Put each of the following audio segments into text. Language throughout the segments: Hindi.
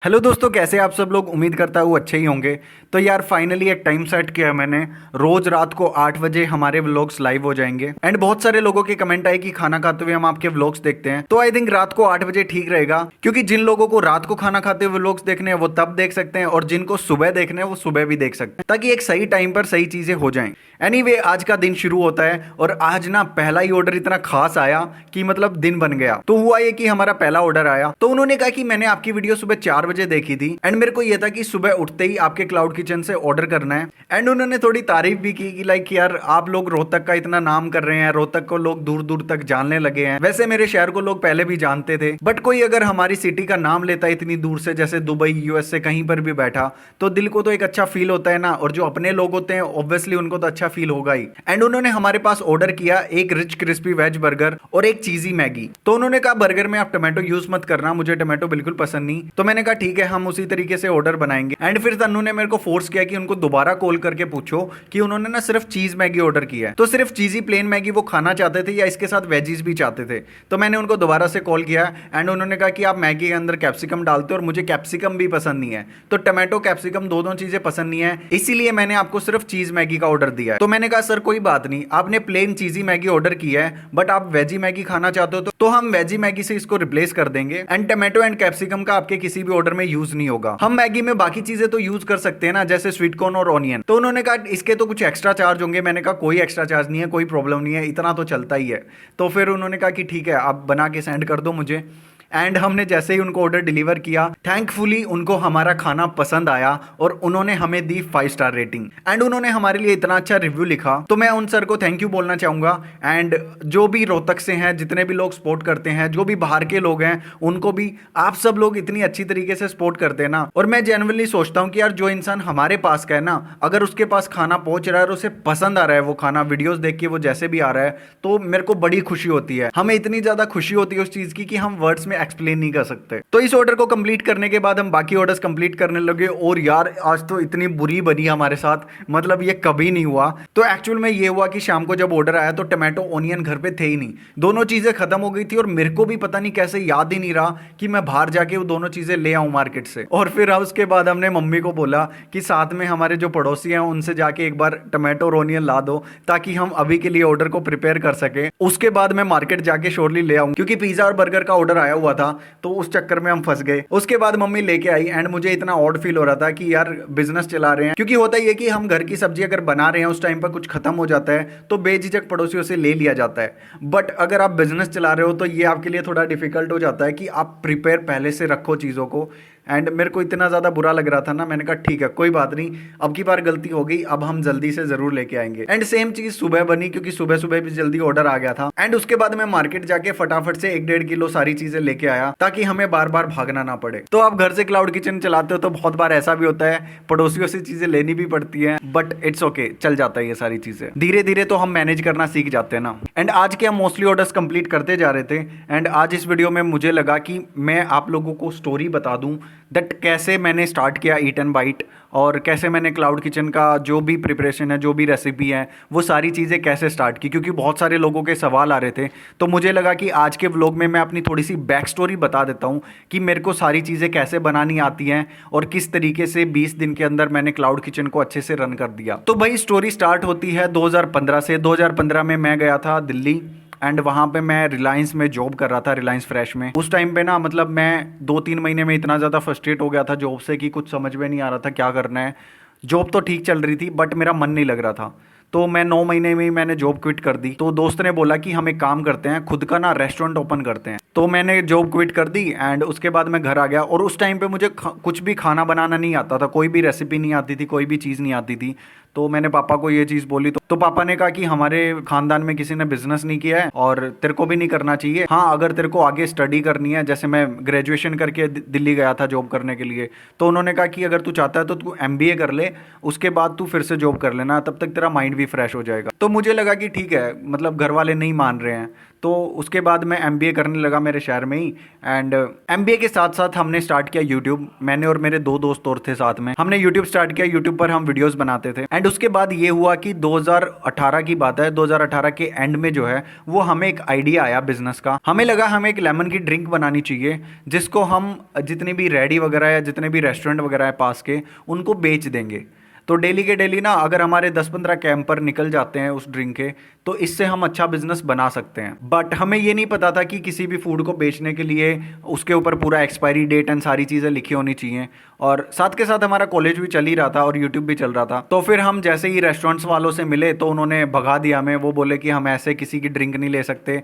हेलो दोस्तों, कैसे आप सब लोग। उम्मीद करता हूँ अच्छे ही होंगे। तो यार फाइनली एक टाइम सेट किया है मैंने। रोज रात को 8 बजे हमारे व्लॉग्स लाइव हो जाएंगे। एंड बहुत सारे लोगों के कमेंट आए कि खाना खाते हुए हम आपके व्लॉग्स देखते हैं, तो आई थिंक रात को 8 बजे ठीक रहेगा, क्योंकि जिन लोगों को रात को खाना खाते हुए व्लॉग्स देखने हैं वो तब देख सकते हैं, और जिनको सुबह देखने हैं वो सुबह भी देख सकते हैं, ताकि एक सही टाइम पर सही चीजें हो जाएं। एनीवे, आज का दिन शुरू होता है और आज ना पहला ही ऑर्डर इतना खास आया कि मतलब दिन बन गया। तो हुआ ये कि हमारा पहला ऑर्डर आया, तो उन्होंने कहा कि मैंने आपकी वीडियो सुबह 4 बजे देखी थी एंड मेरे को ये था कि सुबह उठते ही आपके क्लाउड किचन से ऑर्डर करना है। एंड उन्होंने थोड़ी तारीफ भी की कि लाइक यार आप लोग रोहतक का इतना नाम कर रहे हैं, रोहतक को लोग दूर दूर तक जानने लगे हैं। वैसे मेरे शहर को लोग पहले भी जानते थे, बट कोई अगर हमारी सिटी का नाम लेता है इतनी दूर से, जैसे दुबई यूएस से कहीं पर भी बैठा, तो दिल को तो एक अच्छा फील होता है ना। और जो अपने लोग होते हैं ऑब्वियसली उनको तो अच्छा फील होगा ही। एंड उन्होंने हमारे पास ऑर्डर किया एक रिच क्रिस्पी वेज बर्गर और एक चीजी मैगी। तो उन्होंने कहा बर्गर में आप टमाटो यूज मत करना, मुझे टमाटो बिल्कुल पसंद नहीं। तो मैंने कहा ठीक है, हम उसी तरीके से ऑर्डर बनाएंगे। एंड फिर तन्नू ने मेरे को फोर्स किया कि उनको दोबारा कॉल करके पूछो कि उन्होंने ना सिर्फ चीज मैगी ऑर्डर किया है, तो सिर्फ चीजी प्लेन मैगी वो खाना चाहते थे या इसके साथ वेजीज भी चाहते थे। तो मैंने उनको दोबारा से कॉल किया एंड उन्होंने कहा कि आप मैगी के अंदर कैप्सिकम डालते हो और मुझे कैप्सिकम भी पसंद नहीं है, तो टमाटो कैप्सिकम दोनों चीजें पसंद नहीं है, इसीलिए मैंने आपको सिर्फ चीज मैगी का ऑर्डर दिया है। तो मैंने कहा सर कोई बात नहीं, आपने प्लेन चीजी मैगी ऑर्डर किया है, बट आप वेजी मैगी खाना चाहते हो तो हम वेजी मैगी से इसको रिप्लेस कर देंगे। एंड टमाटो एंड कैप्सिकम का आपके किसी भी ऑर्डर में यूज नहीं होगा। हम मैगी में बाकी चीजें तो यूज कर सकते हैं ना, जैसे स्वीट कॉर्न और ऑनियन। तो उन्होंने कहा इसके तो कुछ एक्स्ट्रा चार्ज होंगे। मैंने कहा कोई एक्स्ट्रा चार्ज नहीं है, कोई प्रॉब्लम नहीं है, इतना तो चलता ही है। तो फिर उन्होंने कहा कि ठीक है, आप बना के सेंड कर दो मुझे। एंड हमने जैसे ही उनको ऑर्डर डिलीवर किया, थैंकफुली उनको हमारा खाना पसंद आया और उन्होंने हमें दी 5 स्टार रेटिंग। एंड उन्होंने हमारे लिए इतना अच्छा रिव्यू लिखा, तो मैं उन सर को थैंक यू बोलना चाहूंगा। एंड जो भी रोहतक से हैं, जितने भी लोग सपोर्ट करते हैं, जो भी बाहर के लोग हैं, उनको भी आप सब लोग इतनी अच्छी तरीके से सपोर्ट करते हैं ना। और मैं जेन्युइनली सोचता हूँ कि यार जो इंसान हमारे पास का है ना, अगर उसके पास खाना पहुंच रहा है और उसे पसंद आ रहा है वो खाना, वीडियोस देख के वो जैसे भी आ रहा है, तो मेरे को बड़ी खुशी होती है। हमें इतनी ज्यादा खुशी होती है उस चीज की कि हम वर्ड्स में एक्सप्लेन नहीं कर सकते। तो इस ऑर्डर को कंप्लीट करने के बाद हम बाकी ऑर्डर्स कंप्लीट करने लगे। और यार आज तो इतनी बुरी बनी हमारे साथ, मतलब ये कभी नहीं हुआ। तो एक्चुअल में ये हुआ कि शाम को जब ऑर्डर आया तो टमाटो ऑनियन घर पे थे ही नहीं, दोनों चीजें खत्म हो गई थी। और मेरे को भी पता नहीं कैसे याद ही नहीं रहा कि मैं बाहर जाके वो दोनों चीजें ले आऊं मार्केट से। और फिर उसके बाद हमने मम्मी को बोला कि साथ में हमारे जो पड़ोसी हैं उनसे जाके एक बार टमाटो और ऑनियन ला दो, ताकि हम अभी के लिए ऑर्डर को प्रिपेयर कर सके। उसके बाद मैं मार्केट जाके श्योरली ले आऊं, क्योंकि पिज्जा और बर्गर का ऑर्डर आया हुआ था, तो उस चक्कर में हम फंस गए। उसके बाद मम्मी लेके आई एंड मुझे इतना ऑड फील हो रहा था कि यार बिजनेस चला रहे हैं, क्योंकि होता ही है कि हम घर की सब्जी अगर बना रहे हैं उस टाइम पर कुछ खत्म हो जाता है तो बेझिझक पड़ोसियों से ले लिया जाता है। बट अगर आप बिजनेस चला रहे हो तो ये आपके लिए थोड़ा डिफिकल्ट हो जाता है कि आप प्रिपेयर पहले से रखो चीज़ों को। एंड मेरे को इतना ज़्यादा बुरा लग रहा था ना, मैंने कहा ठीक है कोई बात नहीं, अब की बार गलती हो गई, अब हम जल्दी से ज़रूर लेके आएंगे। एंड सेम चीज़ सुबह बनी, क्योंकि सुबह सुबह भी जल्दी ऑर्डर आ गया था। एंड उसके बाद मैं मार्केट जाके फटाफट से 1-1.5 किलो सारी चीज़ें लेके आया, ताकि हमें बार बार भागना ना पड़े। तो आप घर से क्लाउड किचन चलाते हो तो बहुत बार ऐसा भी होता है, पड़ोसियों से चीज़ें लेनी भी पड़ती हैं, बट इट्स ओके, चल जाता है ये सारी चीज़ें। धीरे धीरे तो हम मैनेज करना सीख जाते हैं ना। एंड आज के हम मोस्टली ऑर्डर्स कंप्लीट करते जा रहे थे। एंड आज इस वीडियो में मुझे लगा कि मैं आप लोगों को स्टोरी बता दूं दैट कैसे मैंने स्टार्ट किया ईट एंड बाइट, और कैसे मैंने क्लाउड किचन का जो भी प्रिपरेशन है, जो भी रेसिपी है, वो सारी चीज़ें कैसे स्टार्ट की, क्योंकि बहुत सारे लोगों के सवाल आ रहे थे। तो मुझे लगा कि आज के व्लॉग में मैं अपनी थोड़ी सी बैक स्टोरी बता देता हूँ कि मेरे को सारी चीज़ें कैसे बनानी आती हैं और किस तरीके से 20 दिन के अंदर मैंने क्लाउड किचन को अच्छे से रन कर दिया। तो भाई स्टोरी स्टार्ट होती है 2015 से। 2015 में मैं गया था दिल्ली एंड वहाँ पे मैं रिलायंस में जॉब कर रहा था, रिलायंस फ्रेश में। उस टाइम पे ना मतलब मैं 2-3 महीने में इतना ज़्यादा फ्रस्ट्रेट हो गया था जॉब से कि कुछ समझ में नहीं आ रहा था क्या करना है। जॉब तो ठीक चल रही थी बट मेरा मन नहीं लग रहा था, तो मैं 9 महीने में ही मैंने जॉब क्विट कर दी। तो दोस्त ने बोला कि हम एक काम करते हैं, खुद का ना रेस्टोरेंट ओपन करते हैं। तो मैंने जॉब क्विट कर दी एंड उसके बाद मैं घर आ गया। और उस टाइम पे मुझे कुछ भी खाना बनाना नहीं आता था, कोई भी रेसिपी नहीं आती थी, कोई भी चीज़ नहीं आती थी। तो मैंने पापा को ये चीज़ बोली, तो पापा ने कहा कि हमारे खानदान में किसी ने बिजनेस नहीं किया है और तेरे को भी नहीं करना चाहिए। हाँ, अगर तेरे को आगे स्टडी करनी है, जैसे मैं ग्रेजुएशन करके दिल्ली गया था जॉब करने के लिए, तो उन्होंने कहा कि अगर तू चाहता है तो तू MBA कर ले, उसके बाद तू फिर से जॉब कर लेना, तब तक तेरा माइंड भी फ्रेश हो जाएगा। तो मुझे लगा कि ठीक है, मतलब घर वाले नहीं मान रहे हैं, तो उसके बाद मैं एमबीए करने लगा मेरे शहर में ही। एंड एमबीए के साथ साथ हमने स्टार्ट किया यूट्यूब, मैंने और मेरे दो दोस्त और थे साथ में, हमने यूट्यूब स्टार्ट किया। यूट्यूब पर हम वीडियोस बनाते थे। एंड उसके बाद ये हुआ कि 2018 की बात है, 2018 के एंड में जो है वो हमें एक आइडिया आया बिजनेस का। हमें लगा हमें एक लेमन की ड्रिंक बनानी चाहिए जिसको हम जितनी भी रेडी वगैरह या जितने भी रेस्टोरेंट वगैरह है पास के, उनको बेच देंगे। तो डेली के डेली ना अगर हमारे 10-15 कैंपर निकल जाते हैं उस ड्रिंक के, तो इससे हम अच्छा बिजनेस बना सकते हैं। बट हमें ये नहीं पता था कि किसी भी फूड को बेचने के लिए उसके ऊपर पूरा एक्सपायरी डेट एंड सारी चीज़ें लिखी होनी चाहिए। और साथ के साथ हमारा कॉलेज भी चल ही रहा था और यूट्यूब भी चल रहा था। तो फिर हम जैसे ही रेस्टोरेंट्स वालों से मिले तो उन्होंने भगा दिया हमें। वो बोले कि हम ऐसे किसी की ड्रिंक नहीं ले सकते,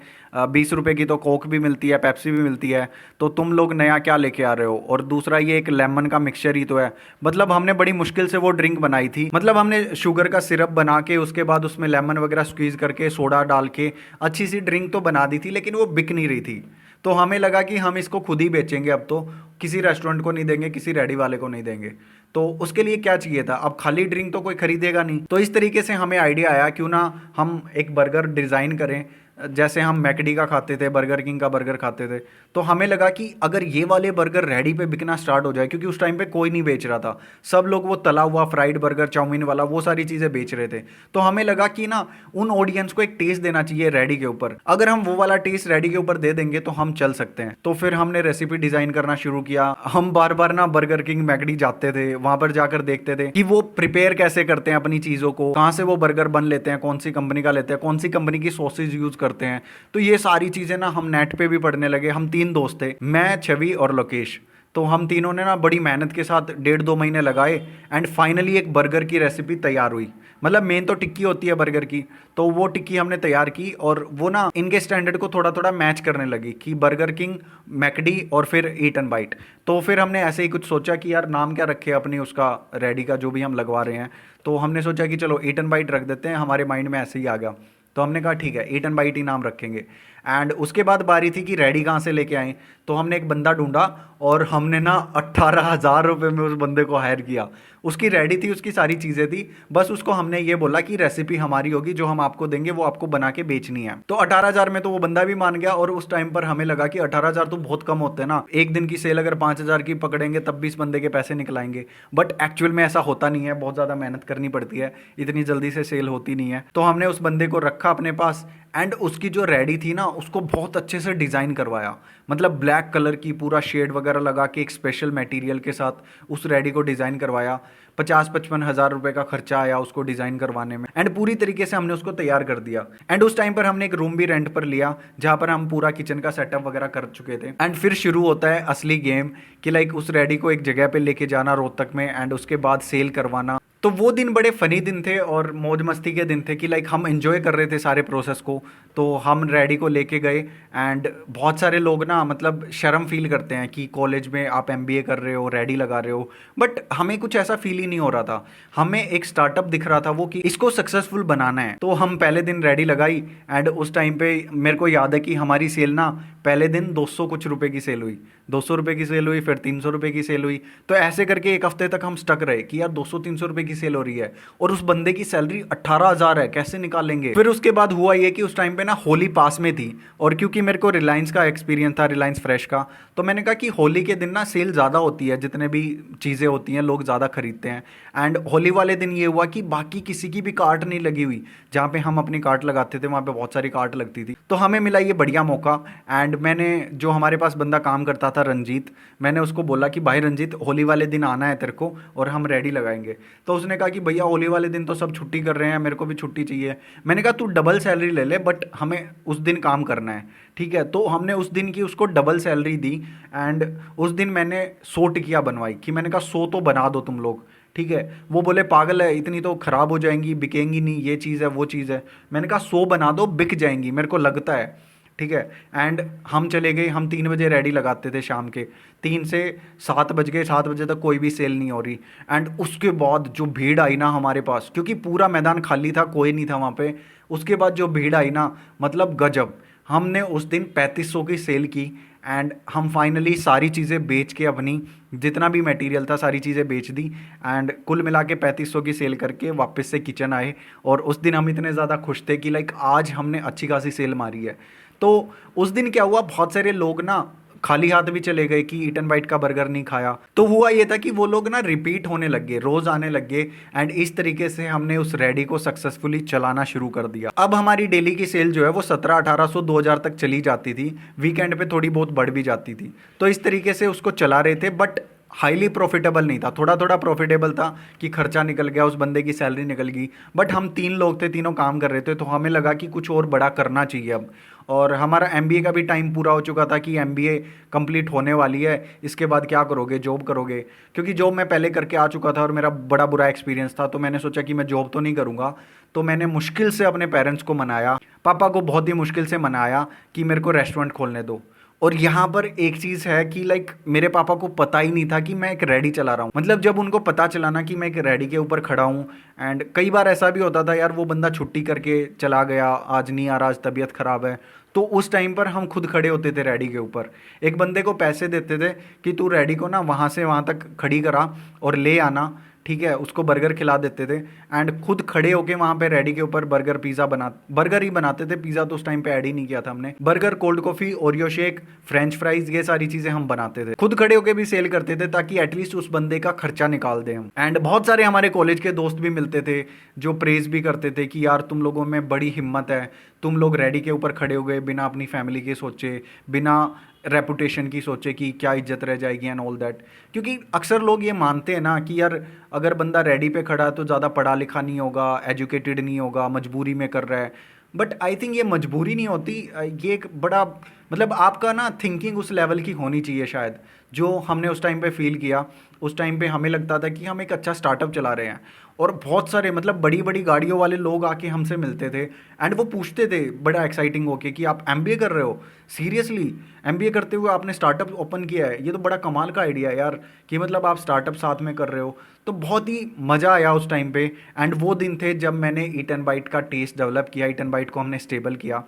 20 रुपए की तो कोक भी मिलती है, पेप्सी भी मिलती है, तो तुम लोग नया क्या लेके आ रहे हो। और दूसरा ये एक लेमन का मिक्सचर ही तो है। मतलब हमने बड़ी मुश्किल से वो ड्रिंक बनाई थी। मतलब हमने शुगर का सिरप बना के उसके बाद उसमें लेमन वगैरह स्क्वीज करके सोडा डाल के अच्छी सी ड्रिंक तो बना दी थी, लेकिन वो बिक नहीं रही थी। तो हमें लगा कि हम इसको खुद ही बेचेंगे, अब तो किसी रेस्टोरेंट को नहीं देंगे, किसी रेडी वाले को नहीं देंगे। तो उसके लिए क्या चाहिए था, अब खाली ड्रिंक तो कोई खरीदेगा नहीं। तो इस तरीके से हमें आइडिया आया क्यों ना हम एक बर्गर डिज़ाइन करें, जैसे हम मैकडी का खाते थे, बर्गर किंग का बर्गर खाते थे। तो हमें लगा कि अगर ये वाले बर्गर रेडी पे बिकना स्टार्ट हो जाए, क्योंकि उस टाइम पे कोई नहीं बेच रहा था, सब लोग वो तला हुआ फ्राइड बर्गर, चाउमीन वाला, वो सारी चीज़ें बेच रहे थे। तो हमें लगा कि ना उन ऑडियंस को एक टेस्ट देना चाहिए रेडी के ऊपर। अगर हम वो वाला टेस्ट रेडी के ऊपर दे देंगे तो हम चल सकते हैं। तो फिर हमने रेसिपी डिज़ाइन करना शुरू किया। हम बार बार ना बर्गर किंग, मैकडी जाते थे, वहां पर जाकर देखते थे कि वो प्रिपेयर कैसे करते हैं अपनी चीज़ों को, कहाँ से वो बर्गर बन लेते हैं, कौन सी कंपनी का लेते हैं, कौन सी कंपनी की सॉसेज यूज़ करते हैं। तो ये सारी चीज़ें ना हम नेट पे भी पढ़ने लगे। हम 3 दोस्त थे, मैं, छवि और लोकेश। तो हम तीनों ने ना बड़ी मेहनत के साथ 1.5-2 महीने लगाए एंड फाइनली एक बर्गर की रेसिपी तैयार हुई। मतलब मेन तो टिक्की होती है बर्गर की, तो वो टिक्की हमने तैयार की और वो ना इनके स्टैंडर्ड को थोड़ा थोड़ा मैच करने लगी कि बर्गर किंग, मैकडी और फिर ईट एंड बाइट। तो फिर हमने ऐसे ही कुछ सोचा कि यार नाम क्या रखे अपनी उसका, रेडी का जो भी हम लगवा रहे हैं। तो हमने सोचा कि चलो ईट एंड बाइट रख देते हैं, हमारे माइंड में ऐसे ही आ गया। तो हमने कहा ठीक है, ईट एंड बाइट ही नाम रखेंगे। एंड उसके बाद बारी थी कि रेडी कहाँ से लेके आए। तो हमने एक बंदा ढूंढा और हमने ना 18,000 रुपये में उस बंदे को हायर किया। उसकी रेडी थी, उसकी सारी चीज़ें थी, बस उसको हमने ये बोला कि रेसिपी हमारी होगी, जो हम आपको देंगे वो आपको बना के बेचनी है। तो 18,000 में तो वो बंदा भी मान गया। और उस टाइम पर हमें लगा कि 18,000 तो बहुत कम होते हैं ना, एक दिन की सेल अगर 5,000 की पकड़ेंगे तब भी इस बंदे के पैसे निकलाएंगे। बट एक्चुअल में ऐसा होता नहीं है, बहुत ज़्यादा मेहनत करनी पड़ती है, इतनी जल्दी से सेल होती नहीं है। तो हमने उस बंदे को रखा अपने पास एंड उसकी जो रेडी थी ना उसको बहुत अच्छे से डिज़ाइन करवाया। मतलब ब्लैक कलर की पूरा शेड वगैरह लगा के एक स्पेशल मटेरियल के साथ उस रेडी को डिज़ाइन करवाया। 50-55 हज़ार रुपये का खर्चा आया उसको डिज़ाइन करवाने में। एंड पूरी तरीके से हमने उसको तैयार कर दिया। एंड उस टाइम पर हमने एक रूम भी रेंट पर लिया जहाँ पर हम पूरा किचन का सेटअप वगैरह कर चुके थे। एंड फिर शुरू होता है असली गेम कि लाइक उस रेडी को एक जगह पे लेके जाना रोहतक में एंड उसके बाद सेल करवाना। तो वो दिन बड़े फनी दिन थे और मौज मस्ती के दिन थे कि लाइक हम एंजॉय कर रहे थे सारे प्रोसेस को। तो हम रेडी को लेके गए एंड बहुत सारे लोग ना मतलब शर्म फील करते हैं कि कॉलेज में आप एमबीए कर रहे हो, रेडी लगा रहे हो, बट हमें कुछ ऐसा फील ही नहीं हो रहा था। हमें एक स्टार्टअप दिख रहा था वो कि इसको सक्सेसफुल बनाना है। तो हम पहले दिन रेडी लगाई एंड उस टाइम पे मेरे को याद है कि हमारी सेल ना पहले दिन 200 कुछ रुपए की सेल हुई, 200 रुपए की सेल हुई, फिर 300 रुपए की सेल हुई। तो ऐसे करके एक हफ्ते तक हम स्टक रहे कि यार 200-300 रुपए की सेल हो रही है और उस बंदे की सैलरी 18,000 है, कैसे निकालेंगे। फिर उसके बाद हुआ ये कि उस टाइम पे ना होली पास में थी और क्योंकि मेरे को रिलायंस का एक्सपीरियंस था, रिलायंस फ्रेश का, तो मैंने कहा कि होली के दिन ना सेल ज़्यादा होती है, जितने भी चीज़ें होती हैं लोग ज़्यादा खरीदते हैं। एंड होली वाले दिन ये हुआ कि बाकी किसी की भी कार्ट नहीं लगी हुई, जहाँ पे हम अपनी कार्ट लगाते थे वहाँ पे बहुत सारी कार्ट लगती थी। तो हमें मिला ये बढ़िया मौका। एंड मैंने, जो हमारे पास बंदा काम करता था रंजीत, मैंने उसको बोला कि भाई रंजीत होली वाले दिन आना है तेरे को और हम रेडी लगाएंगे। तो उसने कहा कि भैया होली वाले दिन तो सब छुट्टी कर रहे हैं, मेरे को भी छुट्टी चाहिए। मैंने कहा तू डबल सैलरी ले ले बट हमें उस दिन काम करना है, ठीक है। तो हमने उस दिन की उसको डबल सैलरी दी एंड उस दिन मैंने 100 टिकिया बनवाई कि मैंने कहा 100 तो बना दो तुम लोग, ठीक है। वो बोले पागल है, इतनी तो ख़राब हो जाएंगी, बिकेंगी नहीं, ये चीज़ है वो चीज़ है। मैंने कहा 100 बना दो, बिक जाएंगी, मेरे को लगता है, ठीक है। एंड हम चले गए, हम 3 बजे रेडी लगाते थे शाम के, 3 से 7 बज गए, 7 बजे तक कोई भी सेल नहीं हो रही। एंड उसके बाद जो भीड़ आई ना हमारे पास, क्योंकि पूरा मैदान खाली था, कोई नहीं था वहाँ पे, उसके बाद जो भीड़ आई ना मतलब गजब। हमने उस दिन 3500 की सेल की एंड हम फाइनली सारी चीज़ें बेच के, अपनी जितना भी मटेरियल था सारी चीज़ें बेच दी एंड कुल मिला के 3500 की सेल करके वापस से किचन आए। और उस दिन हम इतने ज़्यादा खुश थे कि लाइक आज हमने अच्छी खासी सेल मारी है। तो उस दिन क्या हुआ, बहुत सारे लोग ना खाली हाथ भी चले गए कि ईट एंड बाइट का बर्गर नहीं खाया। तो हुआ ये था कि वो लोग ना रिपीट होने लग गए, रोज आने लग गए। एंड इस तरीके से हमने उस रेडी को सक्सेसफुली चलाना शुरू कर दिया। अब हमारी डेली की सेल जो है वो 1700-1800 2000 तक चली जाती थी, वीकेंड पे थोड़ी बहुत बढ़ भी जाती थी। तो इस तरीके से उसको चला रहे थे, बट हाईली प्रॉफिटेबल नहीं था, थोड़ा थोड़ा प्रॉफिटेबल था कि खर्चा निकल गया, उस बंदे की सैलरी निकल गई। बट हम 3 लोग थे, तीनों काम कर रहे थे, तो हमें लगा कि कुछ और बड़ा करना चाहिए अब। और हमारा एमबीए का भी टाइम पूरा हो चुका था कि एमबीए कंप्लीट होने वाली है, इसके बाद क्या करोगे, जॉब करोगे। क्योंकि जॉब मैं पहले करके आ चुका था और मेरा बड़ा बुरा एक्सपीरियंस था, तो मैंने सोचा कि मैं जॉब तो नहीं करूँगा। तो मैंने मुश्किल से अपने पेरेंट्स को मनाया, पापा को बहुत ही मुश्किल से मनाया कि मेरे को रेस्टोरेंट खोलने दो। और यहाँ पर एक चीज़ है कि लाइक मेरे पापा को पता ही नहीं था कि मैं एक रेडी चला रहा हूँ। मतलब जब उनको पता चला ना कि मैं एक रेडी के ऊपर खड़ा हूँ, एंड कई बार ऐसा भी होता था यार, वो बंदा छुट्टी करके चला गया, आज नहीं आ रहा, आज तबीयत ख़राब है, तो उस टाइम पर हम खुद खड़े होते थे रेडी के ऊपर। एक बंदे को पैसे देते थे कि तू रेडी को ना वहाँ से वहाँ तक खड़ी करा और ले आना, ठीक है, उसको बर्गर खिला देते थे। एंड खुद खड़े होके वहाँ पे रेडी के ऊपर बर्गर ही बनाते थे, पिज़्ज़ा तो उस टाइम पे ऐड ही नहीं किया था हमने। Burger, cold coffee, Oreo shake, French fries, ये सारी चीज़ें हम बनाते थे, खुद खड़े होके भी सेल करते थे, ताकि एटलीस्ट उस बंदे का खर्चा निकाल दें हम। एंड बहुत सारे हमारे कॉलेज के दोस्त भी मिलते थे जो प्रेज भी करते थे कि यार तुम लोगों में बड़ी हिम्मत है, तुम लोग रेडी के ऊपर खड़े हो गए बिना अपनी फैमिली के सोचे, बिना रेपुटेशन की सोचे कि क्या इज्जत रह जाएगी एंड ऑल दैट। क्योंकि अक्सर लोग ये मानते हैं ना कि यार अगर बंदा रेडी पे खड़ा है तो ज़्यादा पढ़ा लिखा नहीं होगा, एजुकेटेड नहीं होगा, मजबूरी में कर रहा है। बट आई थिंक ये मजबूरी नहीं होती, ये एक बड़ा मतलब आपका ना थिंकिंग उस लेवल की होनी चाहिए शायद, जो हमने उस टाइम पे फील किया। उस टाइम पे हमें लगता था कि हम एक अच्छा स्टार्टअप चला रहे हैं, और बहुत सारे मतलब बड़ी बड़ी गाड़ियों वाले लोग आके हमसे मिलते थे, एंड वो पूछते थे बड़ा एक्साइटिंग होके कि आप एमबीए कर रहे हो, सीरियसली एमबीए करते हुए आपने स्टार्टअप ओपन किया है, ये तो बड़ा कमाल का आइडिया है यार, कि मतलब आप स्टार्टअप साथ में कर रहे हो। तो बहुत ही मज़ा आया उस टाइम पे। एंड वो दिन थे जब मैंने ईट एंड बाइट का टेस्ट डेवलप किया, ईट एंड बाइट को हमने स्टेबल किया।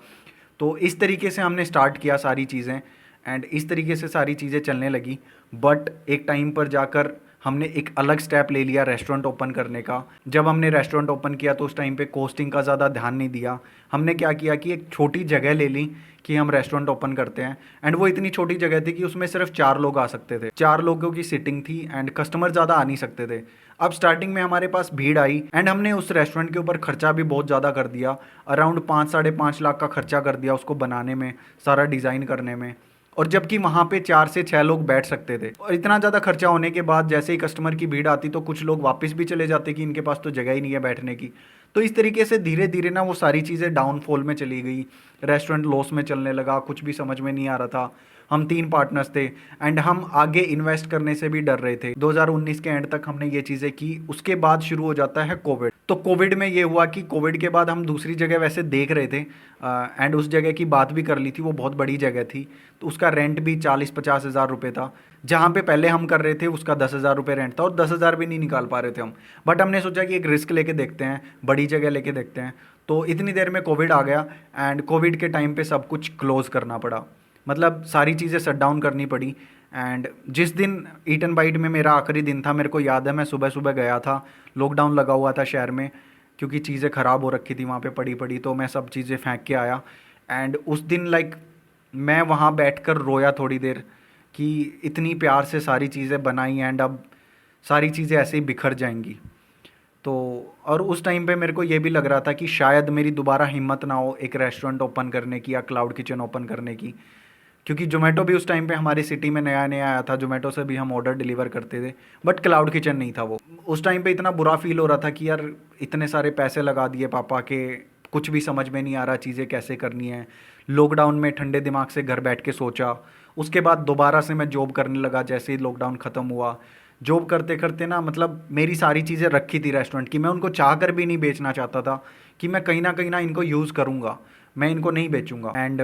तो इस तरीके से हमने स्टार्ट किया सारी चीज़ें, एंड इस तरीके से सारी चीज़ें चलने लगी। बट एक टाइम पर जाकर हमने एक अलग स्टेप ले लिया रेस्टोरेंट ओपन करने का। जब हमने रेस्टोरेंट ओपन किया तो उस टाइम पे कॉस्टिंग का ज़्यादा ध्यान नहीं दिया। हमने क्या किया कि एक छोटी जगह ले ली कि हम रेस्टोरेंट ओपन करते हैं, एंड वो इतनी छोटी जगह थी कि उसमें सिर्फ 4 लोग आ सकते थे, 4 लोगों की सिटिंग थी, एंड कस्टमर ज़्यादा आ नहीं सकते थे। अब स्टार्टिंग में हमारे पास भीड़ आई, एंड हमने उस रेस्टोरेंट के ऊपर खर्चा भी बहुत ज़्यादा कर दिया, अराउंड 5-5.5 लाख का खर्चा कर दिया उसको बनाने में, सारा डिज़ाइन करने में। और जबकि वहाँ पे 4 से 6 लोग बैठ सकते थे, और इतना ज़्यादा खर्चा होने के बाद जैसे ही कस्टमर की भीड़ आती तो कुछ लोग वापस भी चले जाते कि इनके पास तो जगह ही नहीं है बैठने की। तो इस तरीके से धीरे धीरे ना वो सारी चीज़ें डाउनफॉल में चली गई, रेस्टोरेंट लॉस में चलने लगा, कुछ भी समझ में नहीं आ रहा था। हम 3 पार्टनर्स थे, एंड हम आगे इन्वेस्ट करने से भी डर रहे थे। 2019 के एंड तक हमने ये चीज़ें की, उसके बाद शुरू हो जाता है कोविड। तो कोविड में ये हुआ कि कोविड के बाद हम दूसरी जगह वैसे देख रहे थे, एंड उस जगह की बात भी कर ली थी, वो बहुत बड़ी जगह थी, तो उसका रेंट भी 40-50 हज़ार रुपये था। जहाँ पे पहले हम कर रहे थे उसका 10 हज़ार रुपये रेंट था, और 10 हज़ार भी नहीं निकाल पा रहे थे हम। बट हमने सोचा कि एक रिस्क लेके देखते हैं, बड़ी जगह लेके देखते हैं। तो इतनी देर में कोविड आ गया, एंड कोविड के टाइम पे सब कुछ क्लोज़ करना पड़ा, मतलब सारी चीज़ें शट डाउन करनी पड़ी। एंड जिस दिन ईट एंड बाइट में मेरा आखिरी दिन था, मेरे को याद है मैं सुबह सुबह गया था, लॉकडाउन लगा हुआ था शहर में, क्योंकि चीज़ें ख़राब हो रखी थी वहाँ पे पड़ी पड़ी, तो मैं सब चीज़ें फेंक के आया। एंड उस दिन लाइक मैं वहाँ बैठकर रोया थोड़ी देर कि इतनी प्यार से सारी चीज़ें बनाई, एंड अब सारी चीज़ें ऐसे ही बिखर जाएंगी। तो और उस टाइम पे मेरे को ये भी लग रहा था कि शायद मेरी दोबारा हिम्मत ना हो एक रेस्टोरेंट ओपन करने की या क्लाउड किचन ओपन करने की, क्योंकि जोमेटो भी उस टाइम पे हमारी सिटी में नया नया आया था, जोमेटो से भी हम ऑर्डर डिलीवर करते थे, बट क्लाउड किचन नहीं था वो। उस टाइम पे इतना बुरा फील हो रहा था कि यार इतने सारे पैसे लगा दिए पापा के, कुछ भी समझ में नहीं आ रहा चीज़ें कैसे करनी है। लॉकडाउन में ठंडे दिमाग से घर बैठ के सोचा, उसके बाद दोबारा से मैं जॉब करने लगा जैसे ही लॉकडाउन ख़त्म हुआ। जॉब करते करते ना मतलब मेरी सारी चीज़ें रखी थी रेस्टोरेंट की, मैं उनको चाह कर भी नहीं बेचना चाहता था कि मैं कहीं ना इनको यूज़ करूँगा, मैं इनको नहीं बेचूंगा। एंड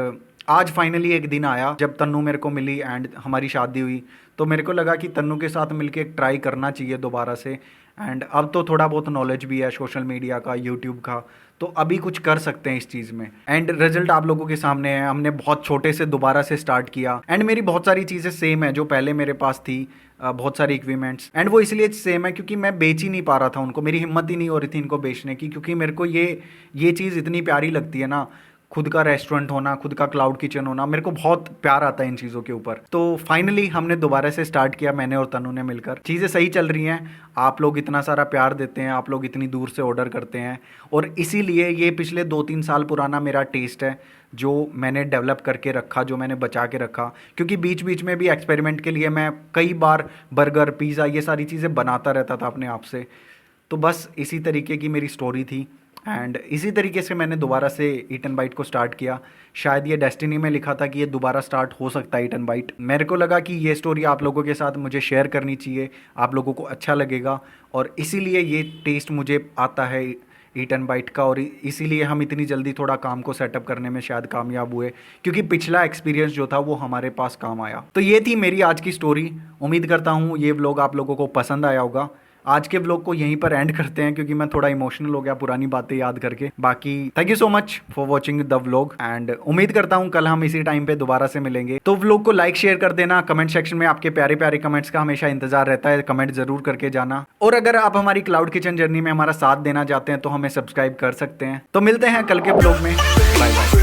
आज फाइनली एक दिन आया जब तन्नू मेरे को मिली एंड हमारी शादी हुई, तो मेरे को लगा कि तन्नू के साथ मिलके एक ट्राई करना चाहिए दोबारा से। एंड अब तो थोड़ा बहुत नॉलेज भी है सोशल मीडिया का, यूट्यूब का, तो अभी कुछ कर सकते हैं इस चीज़ में। एंड रिजल्ट आप लोगों के सामने है, हमने बहुत छोटे से दोबारा से स्टार्ट किया, एंड मेरी बहुत सारी चीज़ें सेम है जो पहले मेरे पास थी, बहुत सारी इक्विपमेंट्स, एंड वो इसलिए सेम है क्योंकि मैं बेच ही नहीं पा रहा था उनको, मेरी हिम्मत ही नहीं हो रही थी इनको बेचने की, क्योंकि मेरे को ये चीज़ इतनी प्यारी लगती है ना। खुद का रेस्टोरेंट होना, खुद का क्लाउड किचन होना, मेरे को बहुत प्यार आता है इन चीज़ों के ऊपर। तो फाइनली हमने दोबारा से स्टार्ट किया, मैंने और तनु ने मिलकर। चीज़ें सही चल रही हैं, आप लोग इतना सारा प्यार देते हैं, आप लोग इतनी दूर से ऑर्डर करते हैं, और इसीलिए ये पिछले 2-3 साल पुराना मेरा टेस्ट है जो मैंने डेवलप करके रखा, जो मैंने बचा के रखा। क्योंकि बीच बीच में भी एक्सपेरिमेंट के लिए मैं कई बार बर्गर, पिज़्ज़ा, ये सारी चीज़ें बनाता रहता था अपने आप से। तो बस इसी तरीके की मेरी स्टोरी थी, एंड इसी तरीके से मैंने दोबारा से ईट एंड बाइट को स्टार्ट किया। शायद ये डेस्टिनी में लिखा था कि ये दोबारा स्टार्ट हो सकता है ईट एंड बाइट। मेरे को लगा कि ये स्टोरी आप लोगों के साथ मुझे शेयर करनी चाहिए, आप लोगों को अच्छा लगेगा, और इसीलिए ये टेस्ट मुझे आता है ईट एंड बाइट का, और इसीलिए हम इतनी जल्दी थोड़ा काम को सेटअप करने में शायद कामयाब हुए, क्योंकि पिछला एक्सपीरियंस जो था वो हमारे पास काम आया। तो ये थी मेरी आज की स्टोरी। उम्मीद करता हूँ ये व्लॉग आप लोगों को पसंद आया होगा। आज के व्लॉग को यहीं पर एंड करते हैं, क्योंकि मैं थोड़ा इमोशनल हो गया पुरानी बातें याद करके। बाकी thank you so much for watching the vlog, and उम्मीद करता हूँ कल हम इसी टाइम पे दोबारा से मिलेंगे। तो व्लॉग को लाइक शेयर कर देना, कमेंट सेक्शन में आपके प्यारे प्यारे कमेंट्स का हमेशा इंतजार रहता है, कमेंट जरूर करके जाना। और अगर आप हमारी क्लाउड किचन जर्नी में हमारा साथ देना चाहते हैं तो हमें सब्सक्राइब कर सकते हैं। तो मिलते हैं कल के व्लॉग में, बाय बाय।